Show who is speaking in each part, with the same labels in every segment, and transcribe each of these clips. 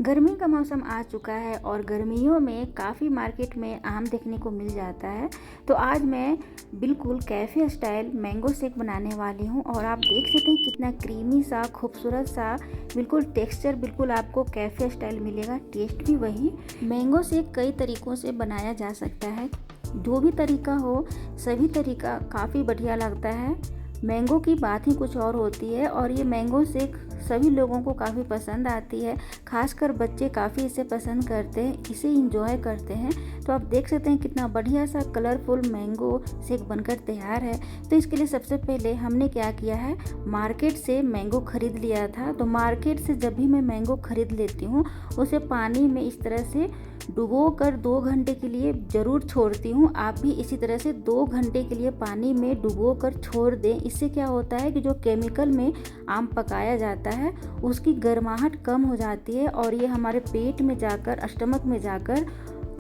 Speaker 1: गर्मी का मौसम आ चुका है और गर्मियों में काफ़ी मार्केट में आम देखने को मिल जाता है। तो आज मैं बिल्कुल कैफ़े स्टाइल मैंगो शेक बनाने वाली हूँ और आप देख सकते हैं कितना क्रीमी सा खूबसूरत सा बिल्कुल टेक्सचर बिल्कुल आपको कैफ़े स्टाइल मिलेगा, टेस्ट भी वही। मैंगो शेक कई तरीक़ों से बनाया जा सकता है, जो भी तरीका हो सभी तरीका काफ़ी बढ़िया लगता है। मैंगो की बात ही कुछ और होती है और ये मैंगो शेक सभी लोगों को काफ़ी पसंद आती है, खासकर बच्चे काफ़ी इसे पसंद करते हैं, इसे इंजॉय करते हैं। तो आप देख सकते हैं कितना बढ़िया सा कलरफुल मैंगो शेक बनकर तैयार है। तो इसके लिए सबसे पहले हमने क्या किया है, मार्केट से मैंगो ख़रीद लिया था। तो मार्केट से जब भी मैं मैंगो ख़रीद लेती हूँ उसे पानी में इस तरह से डुबो कर 2 घंटे के लिए ज़रूर छोड़ती हूँ। आप भी इसी तरह से 2 घंटे के लिए पानी में डुबो कर छोड़ दें। इससे क्या होता है कि जो केमिकल में आम पकाया जाता है उसकी गर्माहट कम हो जाती है और ये हमारे पेट में जाकर स्टमक में जाकर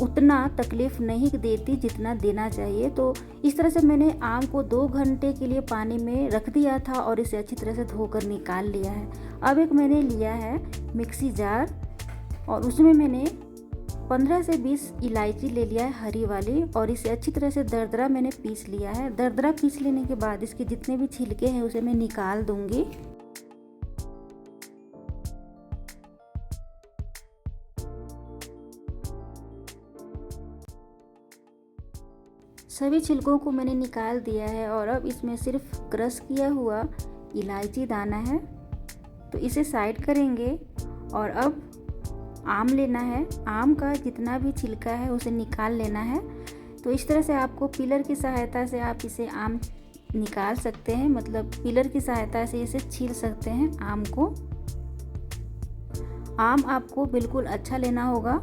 Speaker 1: उतना तकलीफ़ नहीं देती जितना देना चाहिए। तो इस तरह से मैंने आम को 2 घंटे के लिए पानी में रख दिया था और इसे अच्छी तरह से धोकर निकाल लिया है। अब एक मैंने लिया है मिक्सी जार और उसमें मैंने 15 से 20 इलायची ले लिया है हरी वाली और इसे अच्छी तरह से दरदरा मैंने पीस लिया है। दरदरा पीस लेने के बाद इसके जितने भी छिलके हैं उसे मैं निकाल दूंगी। सभी छिलकों को मैंने निकाल दिया है और अब इसमें सिर्फ क्रश किया हुआ इलायची दाना है, तो इसे साइड करेंगे। और अब आम लेना है, आम का जितना भी छिलका है उसे निकाल लेना है। तो इस तरह से आपको पिलर की सहायता से आप इसे आम निकाल सकते हैं, मतलब पिलर की सहायता से इसे छील सकते हैं आम को। आम आपको बिल्कुल अच्छा लेना होगा,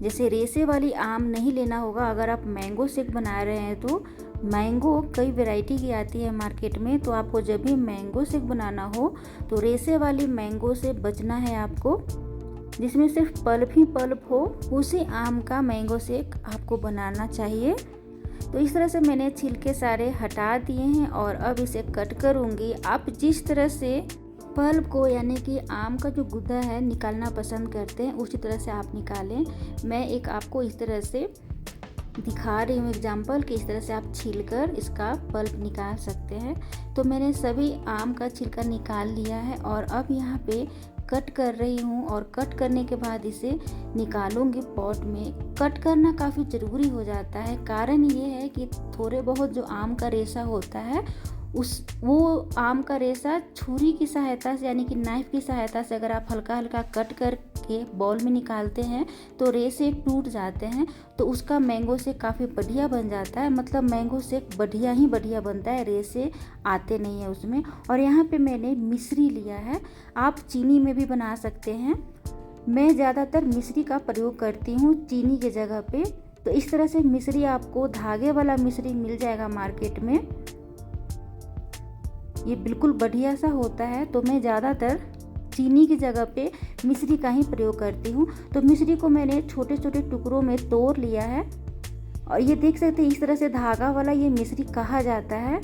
Speaker 1: जैसे रेसे वाली आम नहीं लेना होगा। अगर आप मैंगो शेक बना रहे हैं तो मैंगो कई वैरायटी की आती है मार्केट में, तो आपको जब भी मैंगो शेक बनाना हो तो रेसे वाली मैंगो से बचना है आपको, जिसमें सिर्फ पल्प ही पल्प हो, उसी आम का मैंगो शेक आपको बनाना चाहिए। तो इस तरह से मैंने छिलके सारे हटा दिए हैं और अब इसे कट करूँगी। आप जिस तरह से पल्प को यानी कि आम का जो गुदा है निकालना पसंद करते हैं उसी तरह से आप निकालें। मैं एक आपको इस तरह से दिखा रही हूँ एग्जाम्पल कि इस तरह से आप छीलकर इसका पल्प निकाल सकते हैं। तो मैंने सभी आम का छिलका निकाल लिया है और अब यहाँ पे कट कर रही हूँ और कट करने के बाद इसे निकालूंगी पॉट में। कट करना काफ़ी ज़रूरी हो जाता है, कारण ये है कि थोड़े बहुत जो आम का रेशा होता है वो आम का रेशा छुरी की सहायता से यानी कि नाइफ की सहायता से अगर आप हल्का हल्का कट करके बॉल में निकालते हैं तो रेशे टूट जाते हैं, तो उसका मैंगो शेक काफ़ी बढ़िया बन जाता है। मतलब मैंगो शेक बढ़िया ही बढ़िया बनता है, रेशे आते नहीं है उसमें। और यहाँ पे मैंने मिश्री लिया है, आप चीनी में भी बना सकते हैं। मैं ज़्यादातर मिश्री का प्रयोग करती हूँ चीनी के जगह पे। तो इस तरह से मिश्री आपको धागे वाला मिश्री मिल जाएगा मार्केट में, ये बिल्कुल बढ़िया सा होता है। तो मैं ज़्यादातर चीनी की जगह पे मिश्री का ही प्रयोग करती हूँ। तो मिश्री को मैंने छोटे छोटे टुकड़ों में तोड़ लिया है और ये देख सकते हैं इस तरह से धागा वाला ये मिश्री कहा जाता है।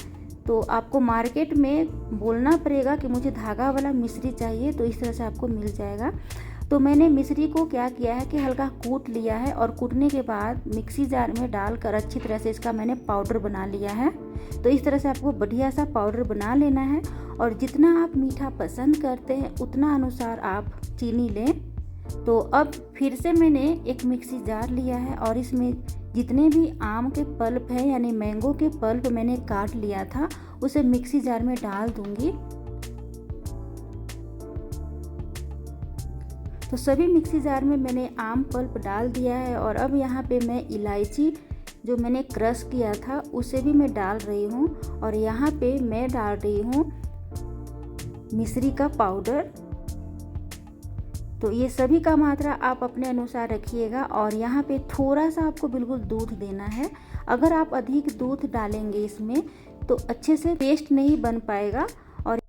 Speaker 1: तो आपको मार्केट में बोलना पड़ेगा कि मुझे धागा वाला मिश्री चाहिए, तो इस तरह से आपको मिल जाएगा। तो मैंने मिश्री को क्या किया है कि हल्का कूट लिया है और कूटने के बाद मिक्सी जार में डालकर अच्छी तरह से इसका मैंने पाउडर बना लिया है। तो इस तरह से आपको बढ़िया सा पाउडर बना लेना है और जितना आप मीठा पसंद करते हैं उतना अनुसार आप चीनी लें। तो अब फिर से मैंने एक मिक्सी जार लिया है और इसमें जितने भी आम के पल्प हैं यानी मैंगो के पल्प मैंने काट लिया था उसे मिक्सी जार में डाल दूंगी। तो सभी मिक्सी जार में मैंने आम पल्प डाल दिया है और अब यहाँ पे मैं इलायची जो मैंने क्रश किया था उसे भी मैं डाल रही हूँ और यहाँ पे मैं डाल रही हूँ मिश्री का पाउडर। तो ये सभी का मात्रा आप अपने अनुसार रखिएगा और यहाँ पे थोड़ा सा आपको बिल्कुल दूध देना है। अगर आप अधिक दूध डालेंगे इसमें तो अच्छे से पेस्ट नहीं बन पाएगा। और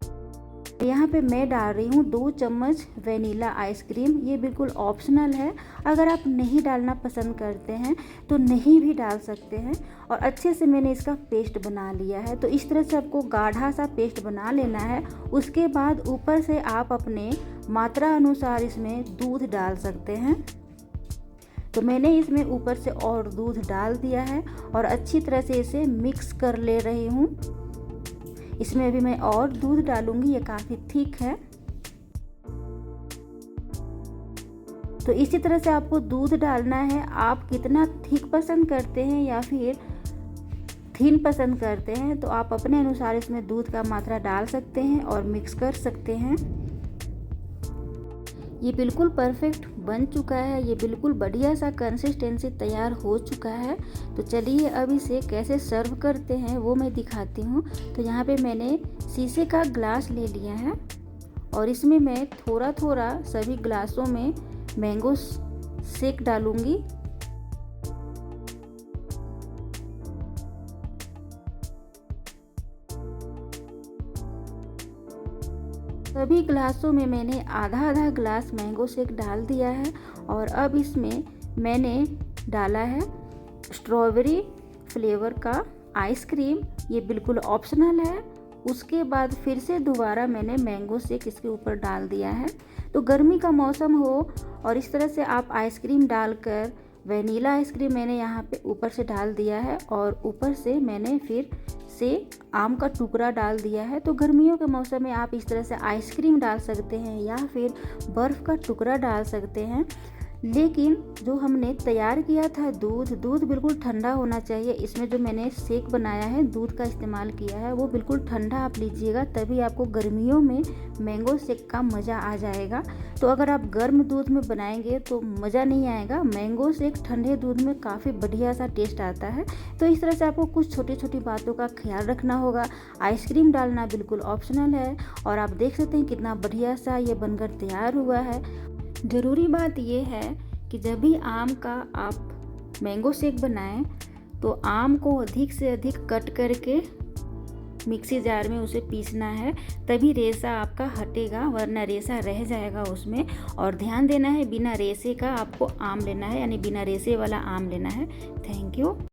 Speaker 1: यहाँ पे मैं डाल रही हूँ 2 चम्मच वेनिला आइसक्रीम। ये बिल्कुल ऑप्शनल है, अगर आप नहीं डालना पसंद करते हैं तो नहीं भी डाल सकते हैं। और अच्छे से मैंने इसका पेस्ट बना लिया है। तो इस तरह से आपको गाढ़ा सा पेस्ट बना लेना है। उसके बाद ऊपर से आप अपने मात्रा अनुसार इसमें दूध डाल सकते हैं। तो मैंने इसमें ऊपर से और दूध डाल दिया है और अच्छी तरह से इसे मिक्स कर ले रही हूँ। इसमें अभी मैं और दूध डालूंगी, ये काफ़ी थिक है। तो इसी तरह से आपको दूध डालना है। आप कितना थिक पसंद करते हैं या फिर थिन पसंद करते हैं तो आप अपने अनुसार इसमें दूध का मात्रा डाल सकते हैं और मिक्स कर सकते हैं। ये बिल्कुल परफेक्ट बन चुका है। ये बिल्कुल बढ़िया सा कंसिस्टेंसी तैयार हो चुका है। तो चलिए अब इसे कैसे सर्व करते हैं वो मैं दिखाती हूँ। तो यहाँ पे मैंने शीशे का ग्लास ले लिया है और इसमें मैं थोड़ा थोड़ा सभी ग्लासों में मैंगो शेक डालूंगी। सभी ग्लासों में मैंने आधा आधा ग्लास मैंगो शेक डाल दिया है और अब इसमें मैंने डाला है स्ट्रॉबेरी फ्लेवर का आइसक्रीम। ये बिल्कुल ऑप्शनल है। उसके बाद फिर से दोबारा मैंने मैंगो शेक इसके ऊपर डाल दिया है। तो गर्मी का मौसम हो और इस तरह से आप आइसक्रीम डालकर, वेनीला आइसक्रीम मैंने यहाँ पे ऊपर से डाल दिया है और ऊपर से मैंने फिर से आम का टुकड़ा डाल दिया है। तो गर्मियों के मौसम में आप इस तरह से आइसक्रीम डाल सकते हैं या फिर बर्फ़ का टुकड़ा डाल सकते हैं। लेकिन जो हमने तैयार किया था दूध बिल्कुल ठंडा होना चाहिए। इसमें जो मैंने शेक बनाया है, दूध का इस्तेमाल किया है, वो बिल्कुल ठंडा आप लीजिएगा, तभी आपको गर्मियों में मैंगो शेक का मज़ा आ जाएगा। तो अगर आप गर्म दूध में बनाएंगे तो मज़ा नहीं आएगा। मैंगो शेक ठंडे दूध में काफ़ी बढ़िया सा टेस्ट आता है। तो इस तरह से आपको कुछ छोटी छोटी बातों का ख्याल रखना होगा। आइसक्रीम डालना बिल्कुल ऑप्शनल है और आप देख सकते हैं कितना बढ़िया सा ये बनकर तैयार हुआ है। ज़रूरी बात यह है कि जब भी आम का आप मैंगो शेक बनाएं तो आम को अधिक से अधिक कट करके मिक्सी जार में उसे पीसना है, तभी रेसा आपका हटेगा, वरना रेसा रह जाएगा उसमें। और ध्यान देना है, बिना रेसे का आपको आम लेना है, यानी बिना रेसे वाला आम लेना है। Thank you.